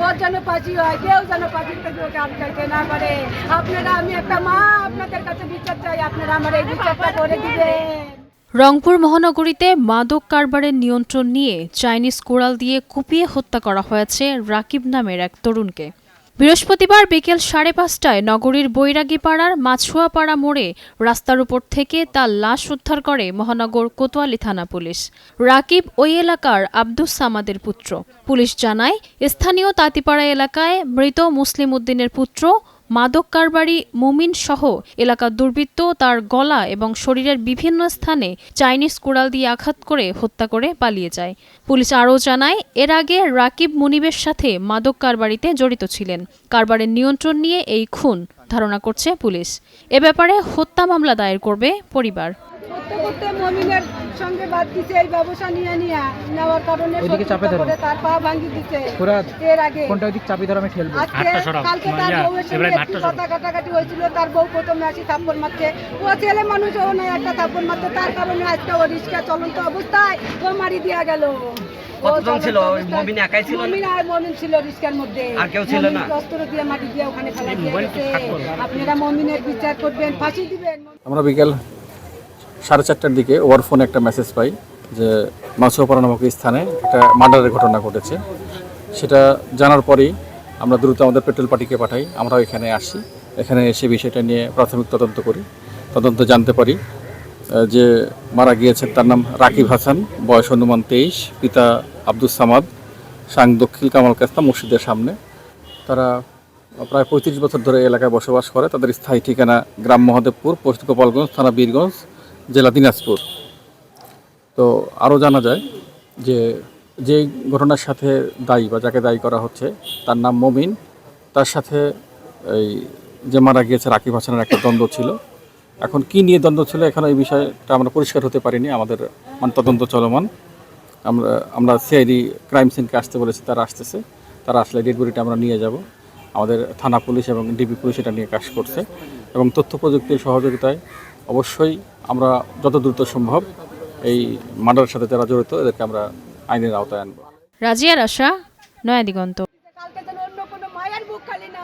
ওর যেন ফাঁসি হয়, কেউ যেন ফাঁসি থেকে ওকে আটকাইতে না পারে। আপনারা, আমি একটা মা, আপনাদের কাছে বিচার চাই, আপনারা আমার এই বিচারটা করে দিবেন। রংপুর মহানগরীতে মাদক কারবারের নিয়ন্ত্রণ নিয়ে চাইনিজ কোরাল দিয়ে কুপিয়ে হত্যা করা হয়েছে রাকিব নামের এক তরুণকে। বৃহস্পতিবার বিকেল 5:30টায় নগরীর বৈরাগীপাড়ার মাছুয়াপাড়া মোড়ে রাস্তার উপর থেকে তার লাশ উদ্ধার করে মহানগর কোতোয়ালি থানা পুলিশ। রাকিব ওই এলাকার আব্দুস সামাদের পুত্র। পুলিশ জানায়, স্থানীয় তাঁতিপাড়া এলাকায় মৃত মুসলিম উদ্দিনের পুত্র মাদক কারবারি মুমিন সহ এলাকার দুর্বৃত্ত তার গলা এবং শরীরের বিভিন্ন স্থানে চাইনিজ কোরাল দিয়ে আঘাত করে হত্যা করে পালিয়ে যায়। পুলিশ আরও জানায়, এর আগে রাকিব মুনিবের সাথে মাদক কারবারিতে জড়িত ছিলেন। কারবারের নিয়ন্ত্রণ নিয়ে এই খুন ধারণা করছে পুলিশ। এ ব্যাপারে হত্যা মামলা দায়ের করবে পরিবার। করতে করতে মমিনের সঙ্গে বাদ দিছে, এই ব্যবসা নিয়ে নেওয়ার কারণে তার পা ভাঙি দিছে। এর আগে কোনটা ওইদিক চাপি ধরে আমি ঠেলবো। কালকে তার বউয়ের সঙ্গে একটু কথা কাটাকাটি হয়েছিল, তার বউ প্রথমে আসি থাপ্পড় মারছে। ও ছেলে মানুষ, ও নয় একটা থাপ্পড় মারছে, তার কারণে আজকে ও রিস্কা চলন্ত অবস্থায় ও মারি দিয়া গেল। কতজন ছিল? মমিন একাই ছিল? মমিন ছিল রিস্কার মধ্যে, আর কেউ ছিল না? অস্ত্র দিয়ে মাটি দিয়ে ওখানে ফেলা দিয়েছে। আপনারা মমিনের বিচার করবেন, ফাঁসি দিবেন। আমরা বিকেল 4:30টার দিকে ওয়ার ফোনে একটা মেসেজ পাই যে মাছুয়াপাড়া নামক স্থানে একটা মার্ডারের ঘটনা ঘটেছে। সেটা জানার পরেই আমরা দ্রুত আমাদের পেট্রোল পার্টিকে পাঠাই। আমরাও এখানে আসি। এখানে এসে বিষয়টা নিয়ে প্রাথমিক তদন্ত করি। তদন্ত জানতে পারি যে মারা গিয়েছেন তার নাম রাকিব হাসান, বয়স অনুমান 23, পিতা আব্দুস সামাদ, সাং দক্ষিণ কামাল কাস্তা মসজিদের সামনে। তারা প্রায় 35 বছর ধরে এলাকায় বসবাস করে। তাদের স্থায়ী ঠিকানা গ্রাম মহাদেবপুর, পোস্ট গোপালগঞ্জ, থানা বীরগঞ্জ, জেলা দিনাজপুর। তো আরও জানা যায় যে যেই ঘটনার সাথে দায়ী বা যাকে দায়ী করা হচ্ছে তার নাম মমিন। তার সাথে এই যে মারা গিয়েছে রাকিব হাসানের একটা দ্বন্দ্ব ছিল। এখন কি নিয়ে দ্বন্দ্ব ছিল এখানে এই বিষয়টা আমরা পরিষ্কার হতে পারিনি। আমাদের তদন্ত চলমান। আমরা সিআইডি ক্রাইম সিনকে আসতে বলেছি, তারা আসতেছে। তারা আসলে ডেড বডিটা আমরা নিয়ে যাব। আমাদের থানা পুলিশ এবং ডিবি পুলিশ এটা নিয়ে কাজ করছে এবং তথ্য প্রযুক্তির সহযোগিতায় অবশ্যই আমরা যত দ্রুত সম্ভব এই মার্ডারের সাথে যারা জড়িত এদেরকে আমরা আইনের আওতায় আনব। রাজিয়া রাশা, নয়া দিগন্ত। কালকে যেন অন্য কোনো মায়ের বুক খালি না।